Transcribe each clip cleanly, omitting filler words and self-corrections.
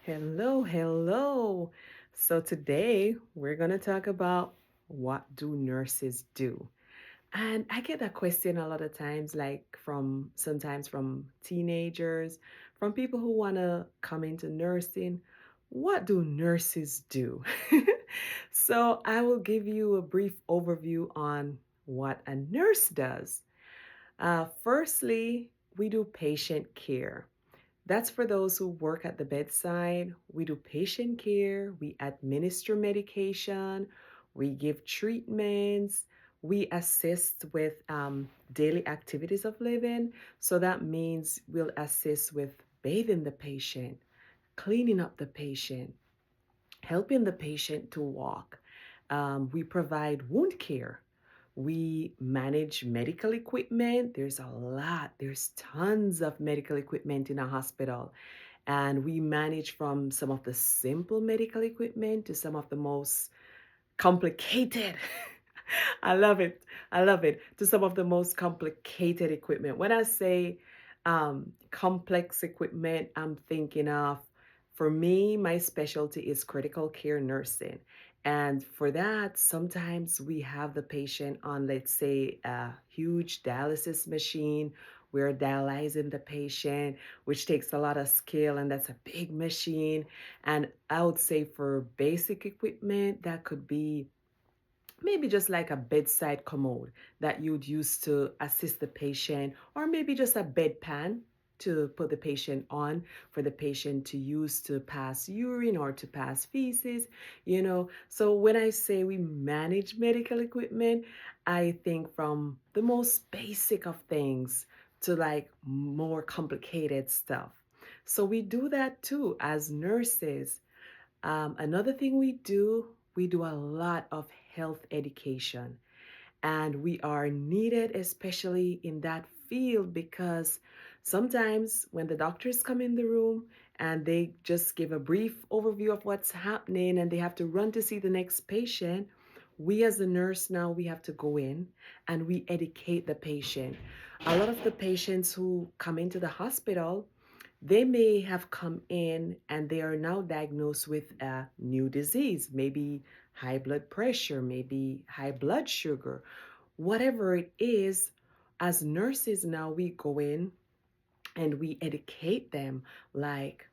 Hello, hello. So today we're going to talk about what do nurses do? And I get that question a lot of times, like sometimes from teenagers, from people who want to come into nursing. What do nurses do? So I will give you a brief overview on what a nurse does. Firstly, we do patient care. That's for those who work at the bedside. We do patient care, we administer medication, we give treatments, we assist with daily activities of living. So that means we'll assist with bathing the patient, cleaning up the patient, helping the patient to walk. We provide wound care. We manage medical equipment. There's tons of medical equipment in a hospital. And we manage from some of the simple medical equipment to some of the most complicated. I love it. I love it. To some of the most complicated equipment. When I say complex equipment, I'm thinking of, for me, my specialty is critical care nursing. And for that, sometimes we have the patient on, let's say, a huge dialysis machine. We're dialyzing the patient, which takes a lot of skill, and that's a big machine. And I would say for basic equipment, that could be maybe just like a bedside commode that you'd use to assist the patient, or maybe just a bedpan to put the patient on for the patient to use to pass urine or to pass feces. So when I say we manage medical equipment, I think from the most basic of things to like more complicated stuff. So we do that too as nurses. Another thing we do a lot of health education, and we are needed, especially in that field, because sometimes when the doctors come in the room and they just give a brief overview of what's happening and they have to run to see the next patient, we as a nurse now we have to go in and we educate the patient. A lot of the patients who come into the hospital, they may have come in and they are now diagnosed with a new disease, maybe high blood pressure, maybe high blood sugar, whatever it is. As nurses, now we go in and we educate them, like,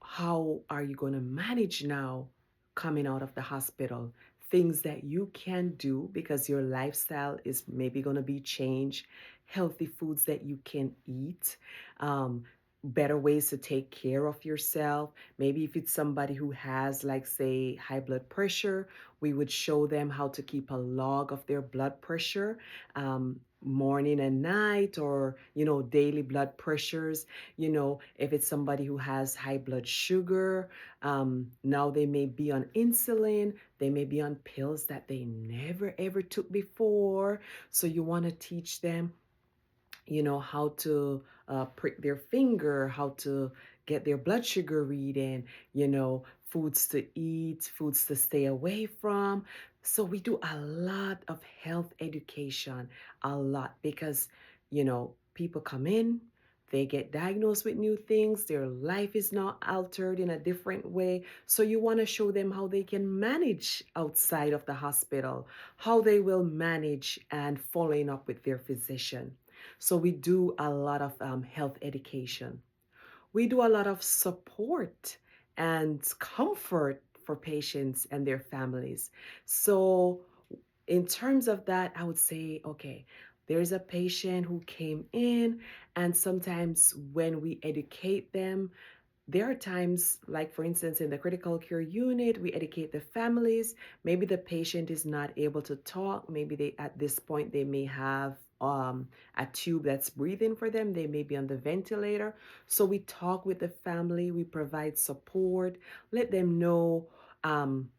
how are you going to manage now coming out of the hospital? Things that you can do because your lifestyle is maybe going to be changed, healthy foods that you can eat, um, better ways to take care of yourself. Maybe if it's somebody who has, like, say, high blood pressure, we would show them how to keep a log of their blood pressure, morning and night, or, daily blood pressures. If it's somebody who has high blood sugar, now they may be on insulin, they may be on pills that they never ever took before. So you want to teach them, how to prick their finger, how to get their blood sugar reading, foods to eat, foods to stay away from. So we do a lot of health education, a lot, because, people come in, they get diagnosed with new things, their life is now altered in a different way. So you want to show them how they can manage outside of the hospital, how they will manage and following up with their physician. So we do a lot of health education. We do a lot of support and comfort for patients and their families. So in terms of that, I would say, okay, there's a patient who came in, and sometimes when we educate them, there are times, like for instance, in the critical care unit, we educate the families. Maybe the patient is not able to talk. Maybe at this point they may have a tube that's breathing for them. They may be on the ventilator. So we talk with the family. We provide support. Let them know um,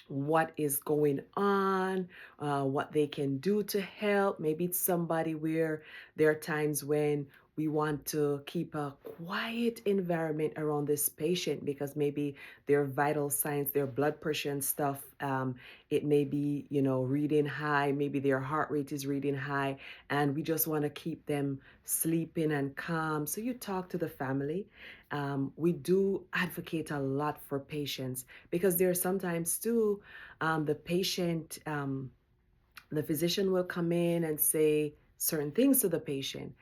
what is going on, what they can do to help. Maybe it's somebody where there are times when We want to keep a quiet environment around this patient because maybe their vital signs, their blood pressure and stuff, it may be, reading high, maybe their heart rate is reading high, and we just want to keep them sleeping and calm. So you talk to the family. We do advocate a lot for patients because there are sometimes too, the patient, the physician will come in and say certain things to the patient,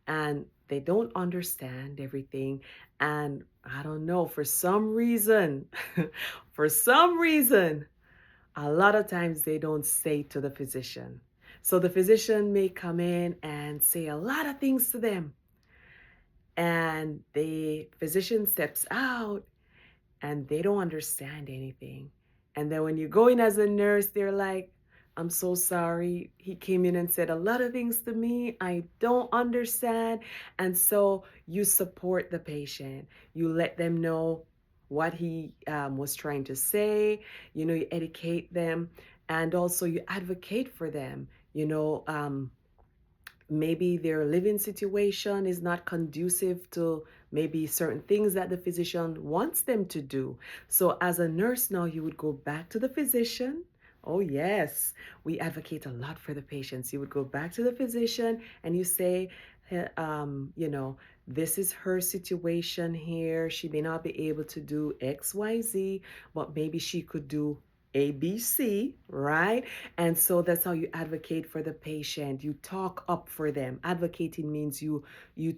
and they don't understand everything. And I don't know, for some reason, for some reason, a lot of times they don't say to the physician. So the physician may come in and say a lot of things to them, and the physician steps out and they don't understand anything. And then when you go in as a nurse, they're like, I'm so sorry. He came in and said a lot of things to me. I don't understand. And so you support the patient. You let them know what he was trying to say. You educate them. And also you advocate for them. Maybe their living situation is not conducive to maybe certain things that the physician wants them to do. So, as a nurse now, you would go back to the physician. Oh, yes, we advocate a lot for the patients. You would go back to the physician and you say, "Eh, this is her situation here. She may not be able to do XYZ, but maybe she could do ABC, right? And so that's how you advocate for the patient. You talk up for them. Advocating means you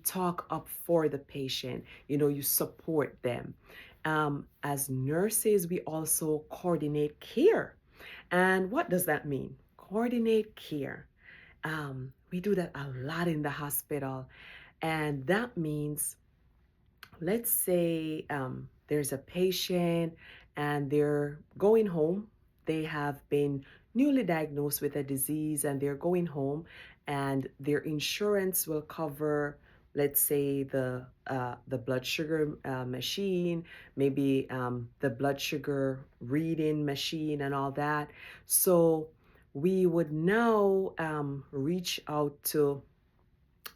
talk up for the patient. You support them. As nurses, we also coordinate care. And what does that mean? Coordinate care. We do that a lot in the hospital, and that means, let's say, there's a patient and they're going home. They have been newly diagnosed with a disease and they're going home, and their insurance will cover, let's say, the blood sugar machine, maybe the blood sugar reading machine and all that. So we would now reach out to,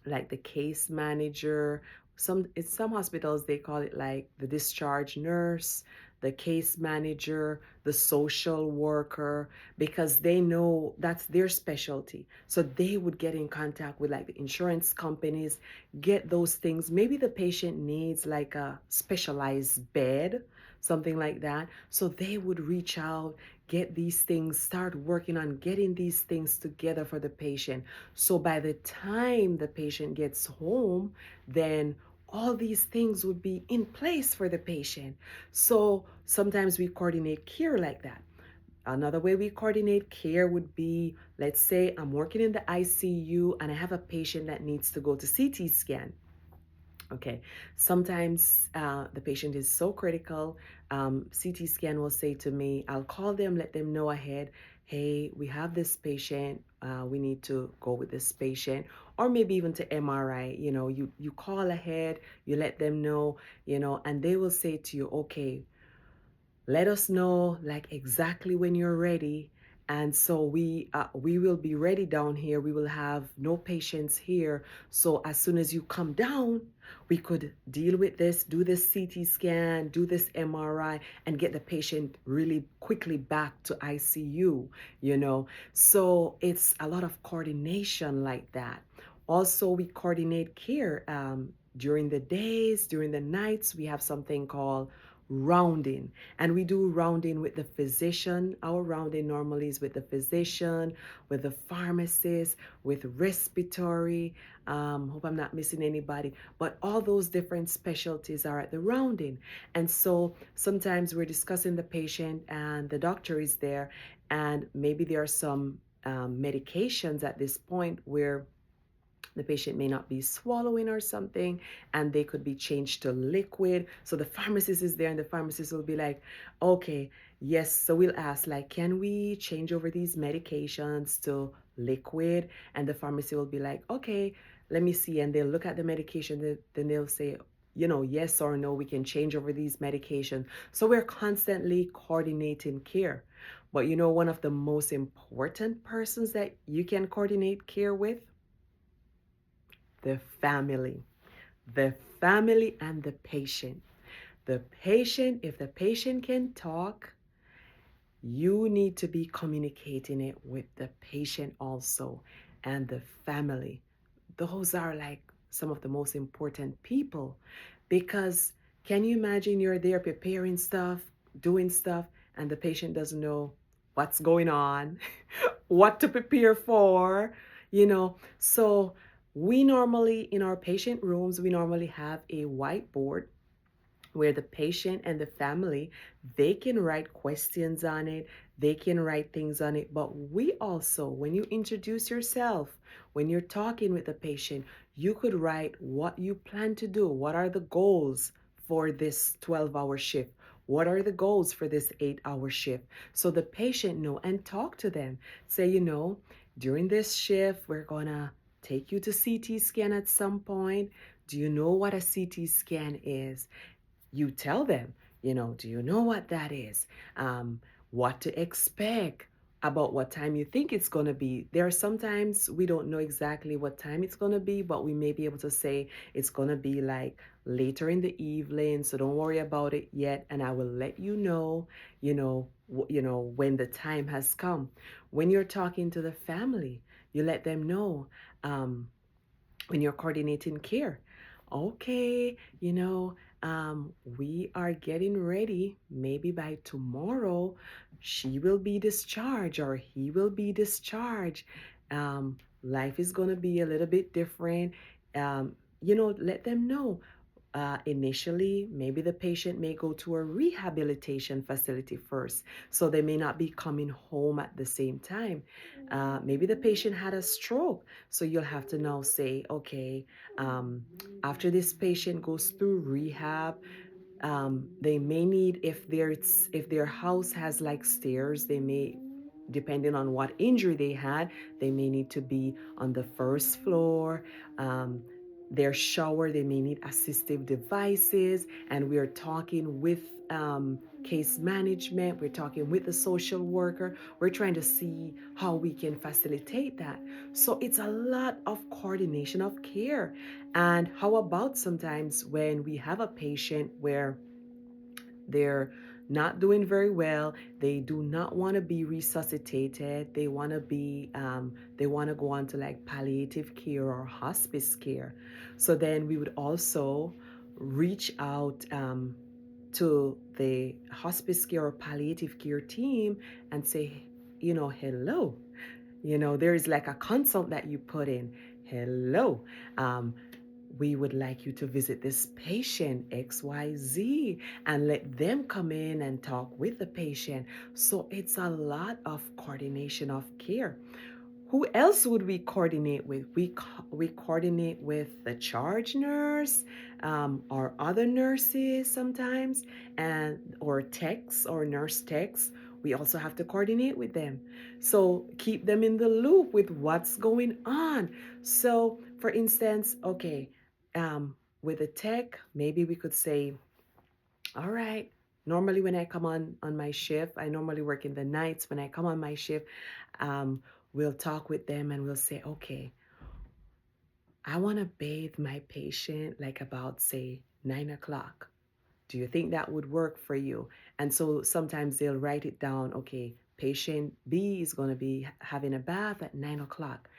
like, the case manager. In some hospitals they call it like the discharge nurse, the case manager, the social worker, because they know that's their specialty. So they would get in contact with, like, the insurance companies, get those things. Maybe the patient needs like a specialized bed, something like that. So they would reach out, get these things, start working on getting these things together for the patient. So by the time the patient gets home, then all these things would be in place for the patient. So sometimes we coordinate care like that. Another way we coordinate care would be, let's say I'm working in the ICU and I have a patient that needs to go to CT scan. Okay, sometimes the patient is so critical. CT scan will say to me, I'll call them, let them know ahead, hey, we have this patient, we need to go with this patient, or maybe even to MRI. You call ahead, you let them know, and they will say to you, okay, let us know, like, exactly when you're ready. And so we will be ready down here. We will have no patients here. So as soon as you come down, we could deal with this, do this CT scan, do this MRI, and get the patient really quickly back to ICU. So it's a lot of coordination like that. Also, we coordinate care during the days, during the nights. We have something called rounding, and we do rounding with the physician. Our rounding normally is with the physician, with the pharmacist, with respiratory. Hope I'm not missing anybody, but all those different specialties are at the rounding. And so sometimes we're discussing the patient and the doctor is there, and maybe there are some medications at this point where the patient may not be swallowing or something, and they could be changed to liquid. So the pharmacist is there, and the pharmacist will be like, okay, yes. So we'll ask, like, can we change over these medications to liquid? And the pharmacy will be like, okay, let me see. And they'll look at the medication, then they'll say, yes or no, we can change over these medications. So we're constantly coordinating care. But one of the most important persons that you can coordinate care with, the family. the family and the patient. The patient, if the patient can talk, you need to be communicating it with the patient also and the family. Those are like some of the most important people because can you imagine you're there preparing stuff, doing stuff, and the patient doesn't know what's going on, what to prepare for, you know? So, we normally, in our patient rooms, we normally have a whiteboard where the patient and the family they can write questions on it, they can write things on it, but we also, when you introduce yourself, when you're talking with the patient, you could write what you plan to do, what are the goals for this 12-hour shift, what are the goals for this 8-hour shift, so the patient know, and talk to them, say, during this shift we're gonna take you to CT scan at some point. Do you know what a CT scan is? You tell them, do you know what that is? What to expect, about what time you think it's going to be. There are sometimes we don't know exactly what time it's going to be, but we may be able to say it's going to be like later in the evening, so don't worry about it yet, and I will let when the time has come. When you're talking to the family, you let them know, um, when you're coordinating care. Okay, we are getting ready. Maybe by tomorrow, she will be discharged or he will be discharged. Life is going to be a little bit different. Let them know. Initially, maybe the patient may go to a rehabilitation facility first, so they may not be coming home at the same time. Maybe the patient had a stroke, so you'll have to now say, okay, um, after this patient goes through rehab, they may need, if their house has like stairs, they may, depending on what injury they had, they may need to be on the first floor. um, their shower, they may need assistive devices, and we are talking with case management, we're talking with the social worker, we're trying to see how we can facilitate that. So it's a lot of coordination of care. And how about sometimes when we have a patient where they're not doing very well, they do not want to be resuscitated, they want to go on to like palliative care or hospice care. So then we would also reach out to the hospice care or palliative care team and say, hello, there is like a consult that you put in. Hello, um, we would like you to visit this patient XYZ, and let them come in and talk with the patient. So it's a lot of coordination of care. Who else would we coordinate with? We coordinate with the charge nurse, or other nurses sometimes, and or techs or nurse techs. We also have to coordinate with them. So keep them in the loop with what's going on. So, for instance, okay, with a tech, maybe we could say, all right. Normally, when I come on my shift, I normally work in the nights. When I come on my shift, um, we'll talk with them and we'll say, okay, I want to bathe my patient like about, say, 9 o'clock. Do you think that would work for you? And so sometimes they'll write it down. Okay, patient B is going to be having a bath at 9 o'clock.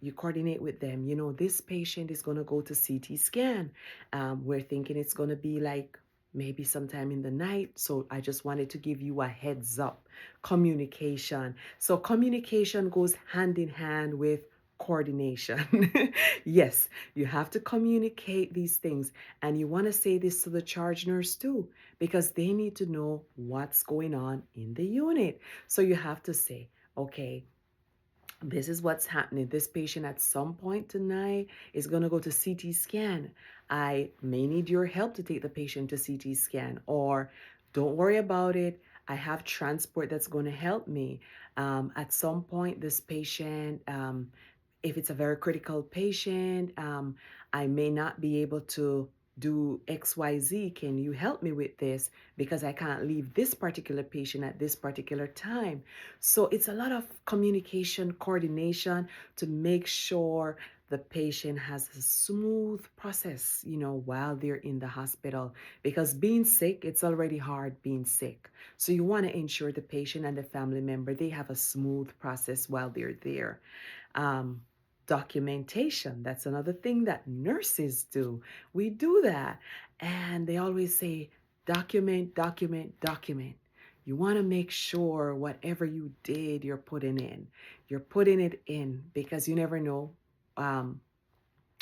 You coordinate with them. This patient is going to go to CT scan. We're thinking it's going to be like maybe sometime in the night. So I just wanted to give you a heads up. Communication. So communication goes hand in hand with coordination. Yes, you have to communicate these things. And you want to say this to the charge nurse too, because they need to know what's going on in the unit. So you have to say, okay, this is what's happening. This patient at some point tonight is going to go to CT scan. I may need your help to take the patient to CT scan, or don't worry about it. I have transport that's going to help me. At some point, this patient, if it's a very critical patient, I may not be able to do XYZ. Can you help me with this? Because I can't leave this particular patient at this particular time. So it's a lot of communication, coordination to make sure the patient has a smooth process, while they're in the hospital. Because being sick, it's already hard being sick. So you want to ensure the patient and the family member, they have a smooth process while they're there. Um, Documentation, that's another thing that nurses do. We do that. And they always say, document, document, document. You want to make sure whatever you did, you're putting in. You're putting it in because you never know. Um,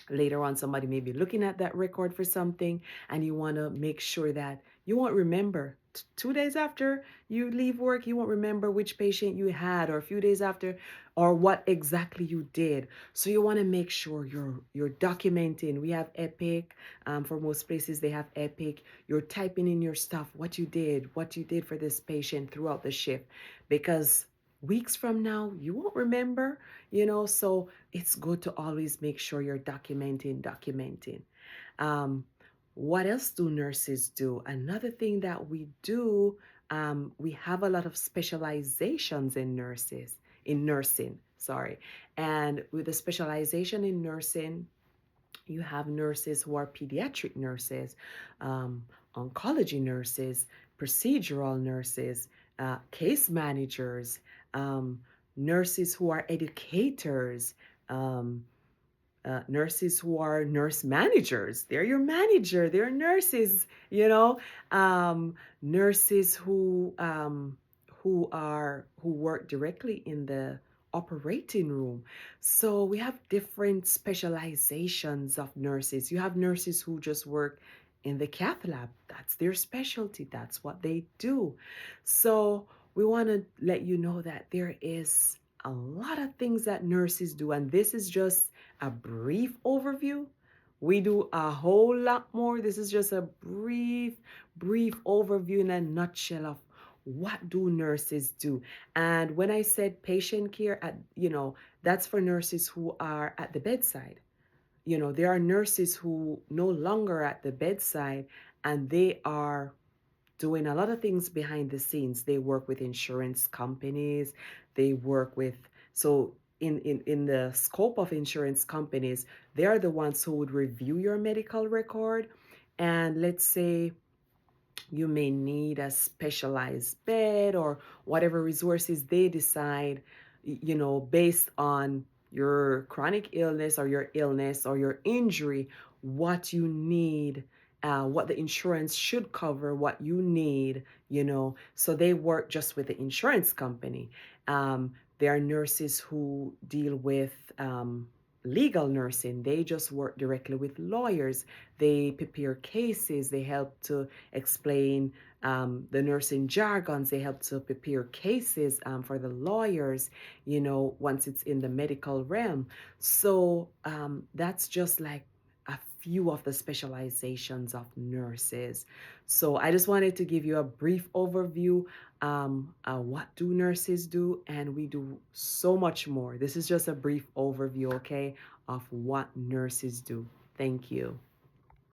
Later on, somebody may be looking at that record for something, and you want to make sure that you won't remember. 2 days after you leave work, you won't remember which patient you had, or a few days after, or what exactly you did. So you want to make sure you're documenting. We have Epic. For most places, they have Epic. You're typing in your stuff, what you did for this patient throughout the shift, because weeks from now you won't remember. So it's good to always make sure you're documenting. um, what else do nurses do? Another thing that we do, we have a lot of specializations in nursing, sorry. And with the specialization in nursing, you have nurses who are pediatric nurses, um, oncology nurses, procedural nurses, case managers, um, nurses who are educators, um, nurses who are nurse managers. They're your manager. They're nurses. Nurses who work directly in the operating room. So we have different specializations of nurses. You have nurses who just work in the cath lab. That's their specialty. That's what they do. So we want to let you know that there is a lot of things that nurses do, and this is just a brief overview. We do a whole lot more. This is just a brief overview in a nutshell of what do nurses do. And when I said patient care, that's for nurses who are at the bedside. There are nurses who no longer at the bedside, and they are doing a lot of things behind the scenes. They work with insurance companies. They work with, so in the scope of insurance companies, they are the ones who would review your medical record. And let's say you may need a specialized bed or whatever resources they decide, based on your chronic illness or your injury, what you need, what the insurance should cover, what you need. So they work just with the insurance company. There are nurses who deal with legal nursing. They just work directly with lawyers. They prepare cases. They help to explain the nursing jargons. They help to prepare cases for the lawyers, once it's in the medical realm. So that's just like a few of the specializations of nurses. So I just wanted to give you a brief overview. What do nurses do? And we do so much more. This is just a brief overview, okay, of what nurses do. Thank you.